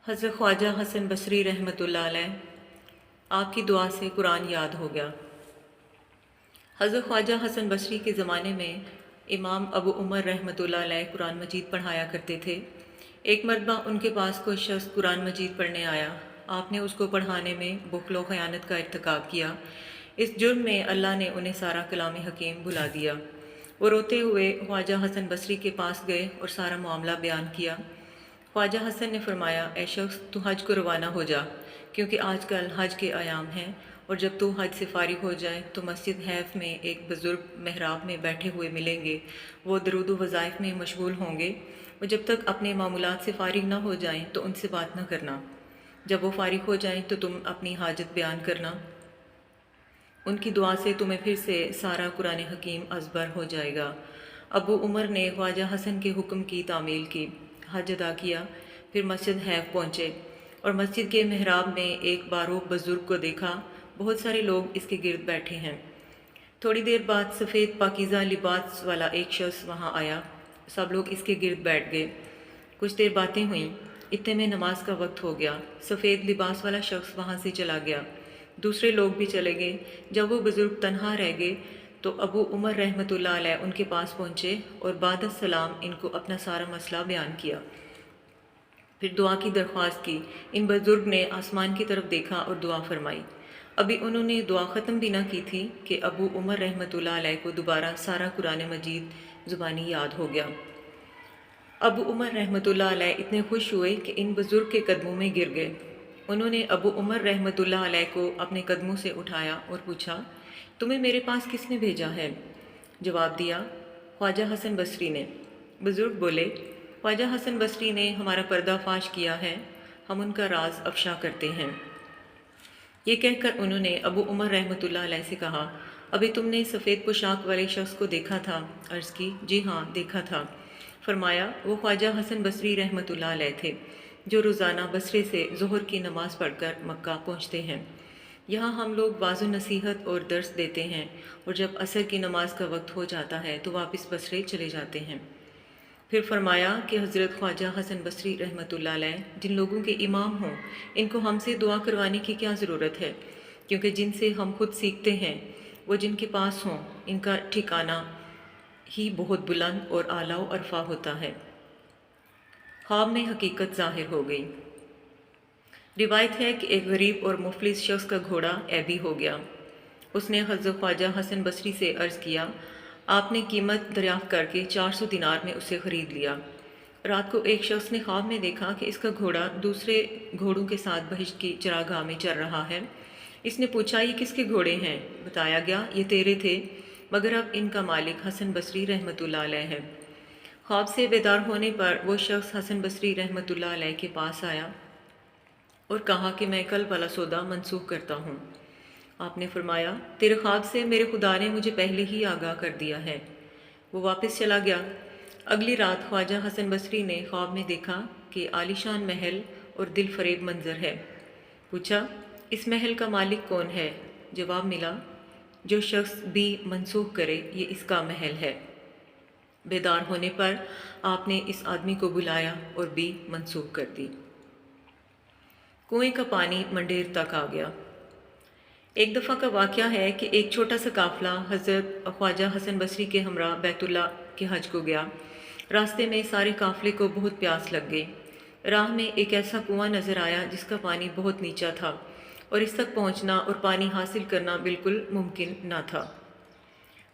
हज़रत ख्वाजा हसन बसरी रहमतुल्लाह अलैह, आपकी दुआ से कुरान याद हो गया। हज़रत ख्वाजा हसन बसरी के ज़माने में इमाम अबू उमर रहमतुल्लाह अलैह कुरान मजीद पढ़ाया करते थे। एक मरतबा उनके पास कोई शख्स कुरान मजीद पढ़ने आया। आपने उसको पढ़ाने में बुखल व ख़यानत का इर्तिकाब किया। इस जुर्म में अल्लाह ने उन्हें सारा कलाम हकीम भुला दिया। वो रोते हुए ख्वाजा हसन बसरी के पास गए और सारा मामला बयान किया। ख्वाजा हसन ने फरमाया, ए शख्स, तू हज को रवाना हो जा, क्योंकि आजकल हज के आयाम हैं, और जब तू हज से फारिग हो जाए तो मस्जिद हैफ में एक बुज़ुर्ग महराब में बैठे हुए मिलेंगे। वो दरूद वज़ाइफ में मशगूल होंगे। वो जब तक अपने मामूलात से फारिग ना हो जाएं तो उनसे बात ना करना। जब वो फारिग हो जाएं तो तुम अपनी हाजत बयान करना। उनकी दुआ से तुम्हें फिर से सारा कुरान हकीम अज़बर हो जाएगा। अबू उमर ने ख्वाजा हसन के हुक्म की तामील की, हज अदा किया, फिर मस्जिद हैफ पहुँचे और मस्जिद के महराब में एक बारूक बुज़ुर्ग को देखा। बहुत सारे लोग इसके गिर्द बैठे हैं। थोड़ी देर बाद सफ़ेद पाकीज़ा लिबास वाला एक शख्स वहाँ आया। सब लोग इसके गिर्द बैठ गए। कुछ देर बातें हुईं। इतने में नमाज का वक्त हो गया। सफ़ेद लिबास वाला शख्स वहाँ से चला गया। दूसरे लोग भी चले गए। जब वो बुज़ुर्ग तन्हा रह गए तो अबू उमर रहमतुल्लाह अलैह उनके पास पहुँचे और बाद सलाम इनको अपना सारा मसला बयान किया। फिर दुआ की दरख्वास्त की। इन बुज़ुर्ग ने आसमान की तरफ देखा और दुआ फरमाई। अभी उन्होंने दुआ ख़त्म भी ना की थी कि अबू उमर रहमतुल्लाह अलैह को दोबारा सारा कुरान मजीद ज़ुबानी याद हो गया। अबू उमर रहमतुल्लाह अलैह इतने खुश हुए कि इन बुज़ुर्ग के कदमों में गिर गए। उन्होंने अबू उमर रहमतुल्लाह अलैह को अपने कदमों से उठाया और पूछा, तुम्हें मेरे पास किसने भेजा है? जवाब दिया, ख्वाजा हसन बसरी ने। बुज़ुर्ग बोले, ख्वाजा हसन बसरी ने हमारा पर्दाफाश किया है, हम उनका राज अफशा करते हैं। ये कहकर उन्होंने अबू उमर रहमतुल्लाह अलैह से कहा, अभी तुमने सफ़ेद पोशाक वाले शख्स को देखा था? अर्ज़ की, जी हाँ, देखा था। फरमाया, वो ख्वाजा हसन बसरी रहमतुल्लाह अलैह थे, जो रोज़ाना बसरे से ज़ोहर की नमाज़ पढ़कर मक्का पहुँचते हैं। यहाँ हम लोग वाज़ नसीहत और दर्स देते हैं, और जब असर की नमाज का वक्त हो जाता है तो वापस बसरे चले जाते हैं। फिर फरमाया कि हज़रत ख्वाजा हसन बसरी रहमतुल्लाह अलैह जिन लोगों के इमाम हों, इनको हमसे दुआ करवाने की क्या ज़रूरत है, क्योंकि जिनसे हम खुद सीखते हैं वो जिनके पास हों, इनका ठिकाना ही बहुत बुलंद और आला व अरफा होता है। ख्वाब में हकीकत ज़ाहिर हो गई। रिवायत है कि एक गरीब और मुफलिस शख्स का घोड़ा ऐबी हो गया। उसने हज़रत ख्वाजा हसन बसरी से अर्ज़ किया, आपने कीमत दरियाफ़्त करके 400 दिनार में उसे ख़रीद लिया। रात को एक शख्स ने ख्वाब में देखा कि इसका घोड़ा दूसरे घोड़ों के साथ बहिश्त की चरागाह में चल रहा है। इसने पूछा, ये किसके घोड़े हैं? बताया गया, ये तेरे थे, मगर अब इनका मालिक हसन बसरी रहमतुल्लाह अलैह है। ख्वाब से बेदार होने पर वो शख्स हसन बसरी रहमतुल्लाह अलैह के पास आया और कहा कि मैं कल वाला सौदा मनसूख करता हूँ। आपने फरमाया, तेरे ख्वाब से मेरे खुदा ने मुझे पहले ही आगाह कर दिया है। वो वापस चला गया। अगली रात ख्वाजा हसन बसरी ने ख्वाब में देखा कि आलीशान महल और दिल फरेब मंजर है। पूछा, इस महल का मालिक कौन है? जवाब मिला, जो शख्स भी मनसूख करे ये इसका महल है। बेदार होने पर आपने इस आदमी को बुलाया और भी मनसूख कर दी। कुएं का पानी मंडेर तक आ गया। एक दफ़ा का वाक़या है कि एक छोटा सा काफ़िला हज़रत ख्वाजा हसन बसरी के हमरा बैतुल्ला के हज को गया। रास्ते में सारे काफ़िले को बहुत प्यास लग गई। राह में एक ऐसा कुआं नज़र आया जिसका पानी बहुत नीचा था और इस तक पहुंचना और पानी हासिल करना बिल्कुल मुमकिन न था।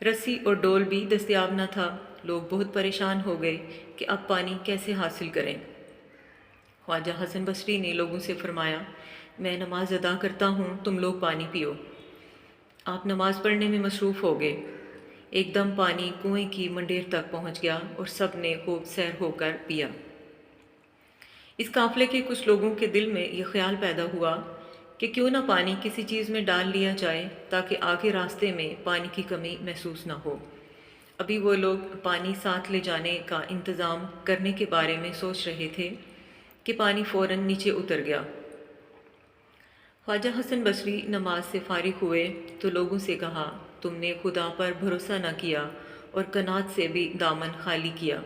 रस्सी और डोल भी दस्तयाब न था। लोग बहुत परेशान हो गए कि अब पानी कैसे हासिल करें। ख्वाजा हसन बसरी ने लोगों से फरमाया, मैं नमाज अदा करता हूँ, तुम लोग पानी पियो। आप नमाज पढ़ने में मसरूफ़ हो गए। एकदम पानी कुएं की मंडेर तक पहुँच गया और सब ने खूब सैर होकर पिया। इस काफ़िले के कुछ लोगों के दिल में यह ख्याल पैदा हुआ कि क्यों ना पानी किसी चीज़ में डाल लिया जाए ताकि आगे रास्ते में पानी की कमी महसूस ना हो। अभी वो लोग पानी साथ ले जाने का इंतज़ाम करने के बारे में सोच रहे थे कि पानी फ़ौरन नीचे उतर गया। ख्वाजा हसन बसरी नमाज से फारिग हुए तो लोगों से कहा, तुमने खुदा पर भरोसा न किया और कनात से भी दामन खाली किया,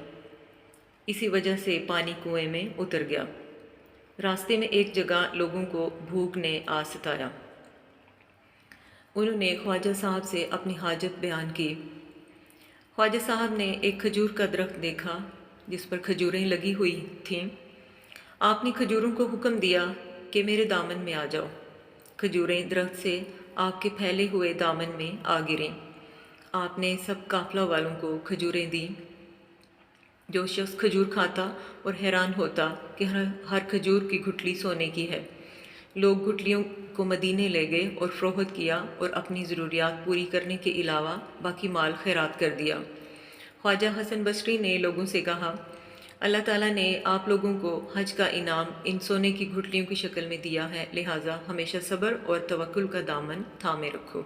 इसी वजह से पानी कुएं में उतर गया। راستے میں ایک جگہ لوگوں کو بھوک نے آ ستایا۔ انہوں نے خواجہ صاحب سے اپنی حاجت بیان کی۔ خواجہ صاحب نے ایک کھجور کا درخت دیکھا جس پر کھجوریں لگی ہوئی تھیں۔ آپ نے کھجوروں کو حکم دیا کہ میرے دامن میں آ جاؤ۔ کھجوریں درخت سے آپ کے پھیلے ہوئے دامن میں آ گریں۔ آپ نے سب قافلہ والوں کو کھجوریں دیں۔ جو شخص کھجور کھاتا اور حیران ہوتا کہ ہر کھجور کی گٹھلی سونے کی ہے۔ لوگ گٹھلیوں کو مدینے لے گئے اور فروخت کیا اور اپنی ضروریات پوری کرنے کے علاوہ باقی مال خیرات کر دیا۔ خواجہ حسن بصری نے لوگوں سے کہا، اللہ تعالیٰ نے آپ لوگوں کو حج کا انعام ان سونے کی گٹھلیوں کی شکل میں دیا ہے، لہٰذا ہمیشہ صبر اور توکل کا دامن تھامے رکھو۔